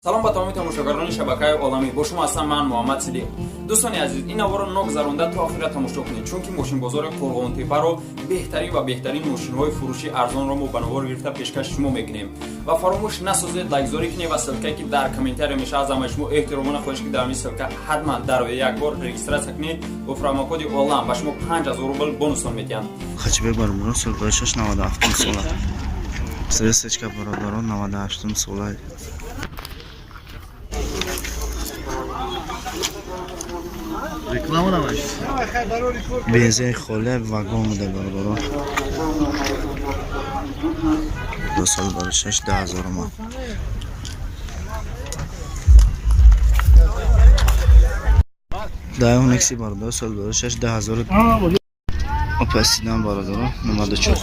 سلام با تمامی تماشاگران شبکه عالمی. با شما هستم من محمد صدیق. دوستان عزیز، این آوارو نگذرانده تا آخر تماشا کنید، چون که ماشین بازار قرغون تپه رو بهترین ماشین های فروشی ارزان رو ما بنوار گرفته پیشکش شما میکنیم و فراموش نسازید لایک زاری کنید و سلکه که در کامنتر میشه از شما احترامانه خواهش که در این سلکه حتما در یک بار رجیستراسیون کنید با پرومو کد اولام و شما 5000 روبل بونوس میتین. خچبه برمون سرگایشش 97 ساله. سرچکا برادران 98 ساله. Reklama da var. Benzin خاله واگن مدل برادران 2 سال برشش 10000 مان. دایون اکسی برادر سال برشش 10000 اپسیدن برادران 94.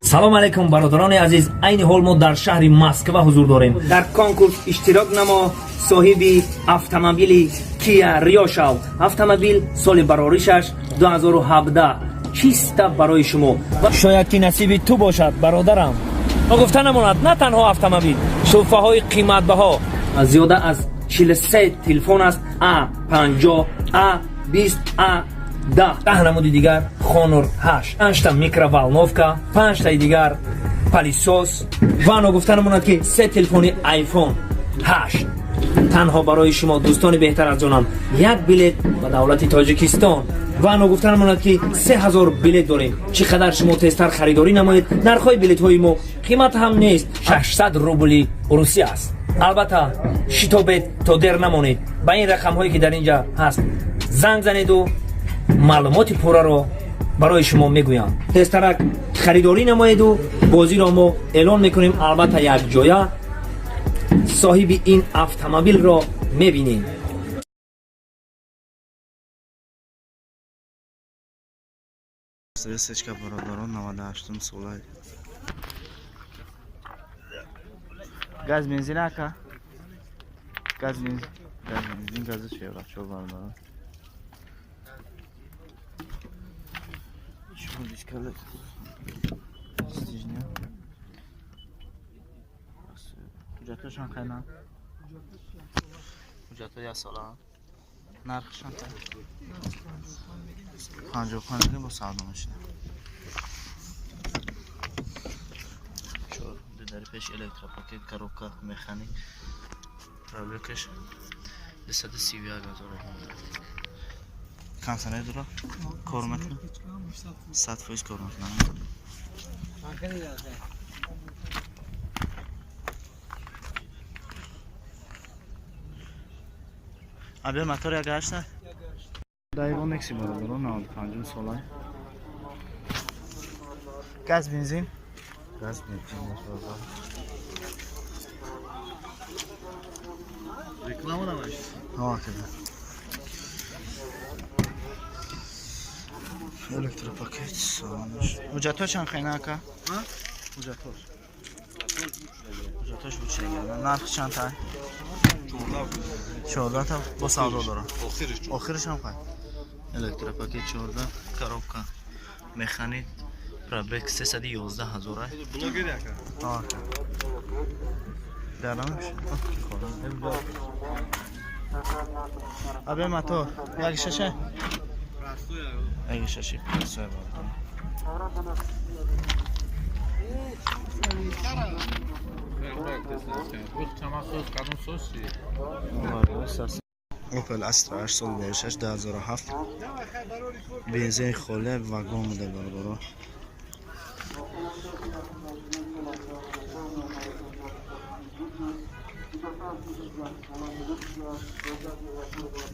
سلام علیکم برادران عزیز. عین حال ما در شهر مسکو حضور داریم. در کنکورس اشتراک نما صاحب اتومبیل کیا ریو شو. اتومبیل سال براریشش 2017 چیستا برای شما و شاید که نصیب تو باشد برادرم. ما گفتن نماند نه تنها اتومبیل، سوفه های قیمت بها زیاده از 43 تلفن است. A50 A20 A10 نمودی دیگر خونور 8 5 تا میکرووالنوفکا 5 تا دیگر پلیسوس و نگفتن موناد که 3 تلفن آیفون 8 تنها برای شما دوستان بهتر از جانم یک بلیت به دولت تاجیکستان و نگفتن موناد که 3000 بلیت داریم. چقدر شما تستر خریداری نمایید. نرخ‌های بلیت های ما قیمت هم نیست، 600 روبل روسی است. البته شتابت تا در نمونید. با این رقم هایی که در اینجا هست زنگ زنید و معلومات پورا رو برای شما میگویم. تسترک خریداری نمایید و بازی رو ما اعلان میکنیم. البته یک جایه صاحب این اتومبیل رو میبینیم. سرچکا برادران 98 ساله. گاز بنزین اکا گاز بنزین گاز چیه بچه برادران شو دیسکالت استیجنیا حجتشان خیلی حجت یا ساله نرخشان خیلی 55 میلیون با سعوده ماشینه در پیش الکتروپاکت کاروبکا مکانیک پرابلکش 231,000 کانسانه دورا کار میکنه 100% کار میکنه. ابی موتور یک هشته دایگون اکسی برادران 95 ساله. گاز بنزین گاز بنزین Reklama da var. ها كده الکتروپاکت سوانش حجتاش هم خیلی نکه ها حجتاش بود چه گردن نرخ چند تای 14 تا با سعوده دارم آخرش هم خیلی الکتروپاکت 14 کاروبکا مکانیک پرابک 311,000 Blogger ya ka. ها در نمیشه ابی موتور یک ششه یک ششه پرسه اوپل استرا 8 سال برشش 2007 بنزین خاله واگن مدل برادران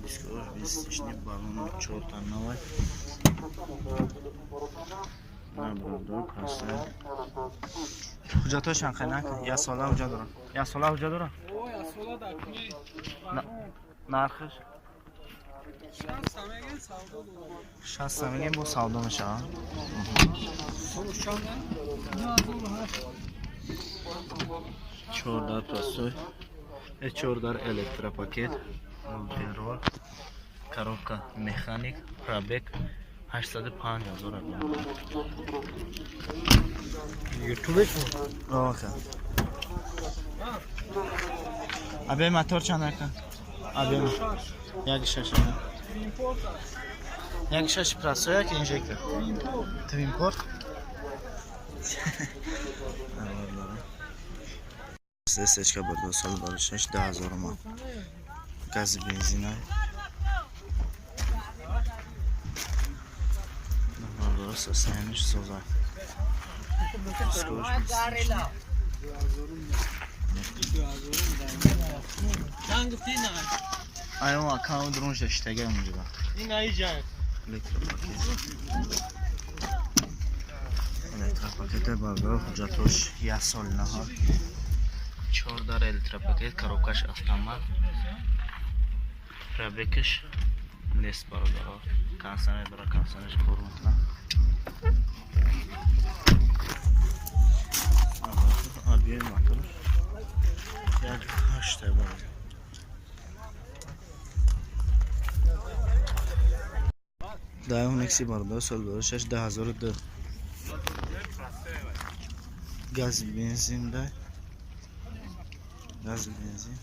دیسکور 20 بالون 4 تا نوای من برادر پرسه حجتاش هم خیلی نکن یا ساله حجت دارم یا ساله حجت دارم نرخش 60 میگیم با سعوده میشه 14 پرسوی 14 الکتروپاکت پیرول коробка механик пробег 805,000 YouTube. اوکی ابی موتور چند اکا ابی یک شش یک شش پراسو یک انژکتور تو ایمپورت سسچکا برد سال بارشش 10,000 مان گاز بنزین های درست سینش سوزا سکوش ایوان اکاون درونش داشته گرم اونجا این ای جای الکترا پاکت بابا حجتش 1 سال نهار 14 الکترا پاکت کاروکاش автомат پرابکش نیست برادر کانسانه داره کانسانش کار میکنه آبیه موتور یک 8 برادر دایون اکسی برادر سال برشش 10,002 گاز بنزین ده گاز بنزین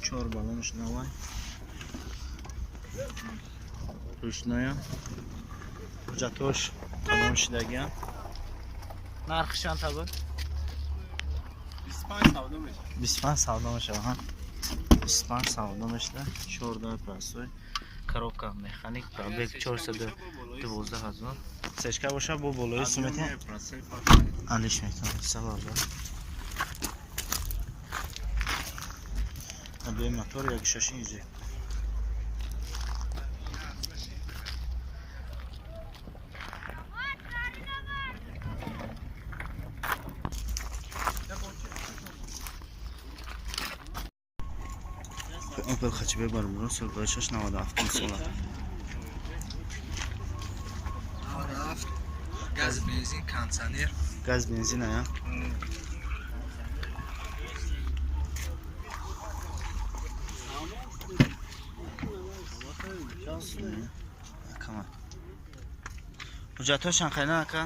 چهار بالونش نوای روش نویا حجتوش تمام شدگی هم نرخش چند تا بود؟ 25 سودا میشه 25 سودا میشه ها 25 سودا میشه 14 پراسوی коробка механик пробег 412,000 сечка боша бо болои сумати алиш метавонад сабар абе мотор як шашин иже Opel хачбе бармуро сол башаш 97 сола. газ бензин кондиционер Газ бензин ая. Кама. Ҳуҷҷатҳошан қайна ака?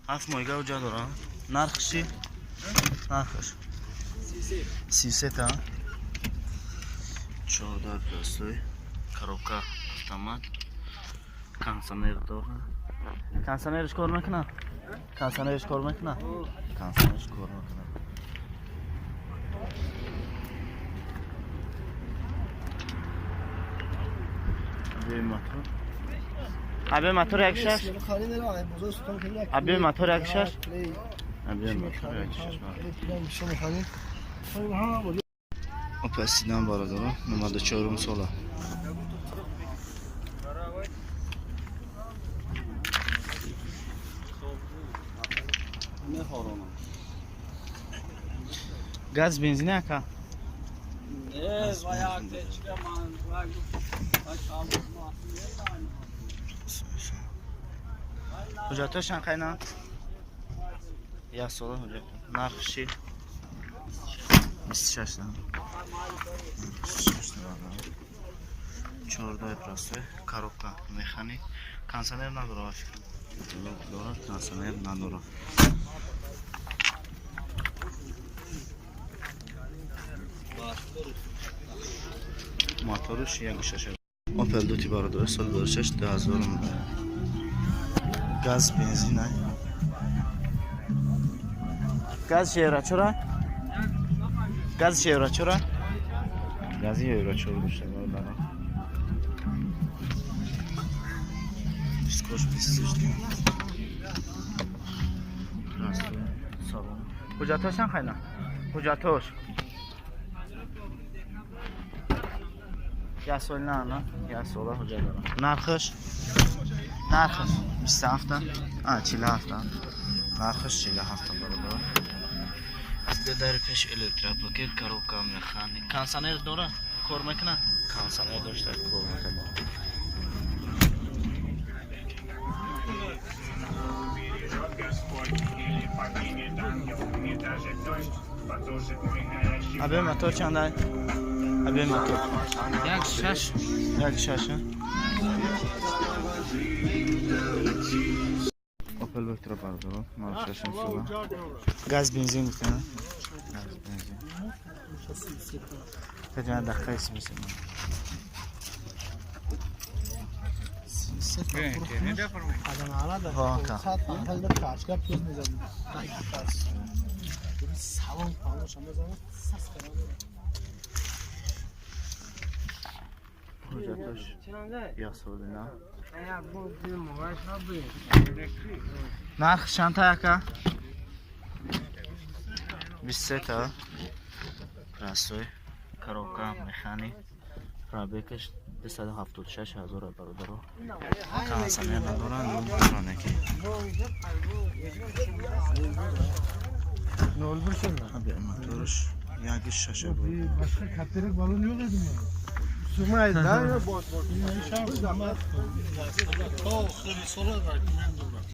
7 моҳига ҳуҷҷат дорам. Нархш чи? Нархш 33 та. 14 простой, коробка автомат, кондиционер дорна. Кондиционерш кор мекуна? Кондиционерш кор мекуна? Кондиционерш кор мекуна. Абе мотор як шаш? Абе мотор як шаш? Абе мотор як шаш? Опасидан барадора, номада 4 сола. Газ бензин ака? Ҳуҷҷатошан қайна? 1 сола ҳуҷҷат. Нархш чи? 26 та. 14 простой, коробка механик, кондиционер надорад. Дорад кондиционер надорад. Моторш як шаша. Opel دوتی برادر سال 2006 10,000 گاز بنزین ای. گاز چرا چرا؟ گاز چرا چرا؟ گازی یورو چرا دوست دارم. Skoş pisleşti. Nasıl? Salon. Hujjatoşan qayna? Hujjatoş. Yasolna ana. Yasola hujjatlar. Narxış? Narxış 27 ta. Ha, 47 ta. Narxış 47 ta barada. در پیش الکتروپاکت коробка механик. Кондиционер داره؟ کار میکنه؟ кондиционер داشته کار میکنه. ابه موتور چند ای؟ ابه موتور یک شش Elbette برادر مارششون سودا گاز بنزین میکنه گاز بنزین فجأة دقیقه اسم ها کا کجاتش یا سودنا نرخ چند تا یکا 23 تا راسوی کاروکا مخانی رابکش 276,000 برادرو کام سامیان ندارن نمی‌کنه که نول برشون abi motorش یکی شاشه بود başka katları balon yok dedim ya. Sumay da ya bot bot.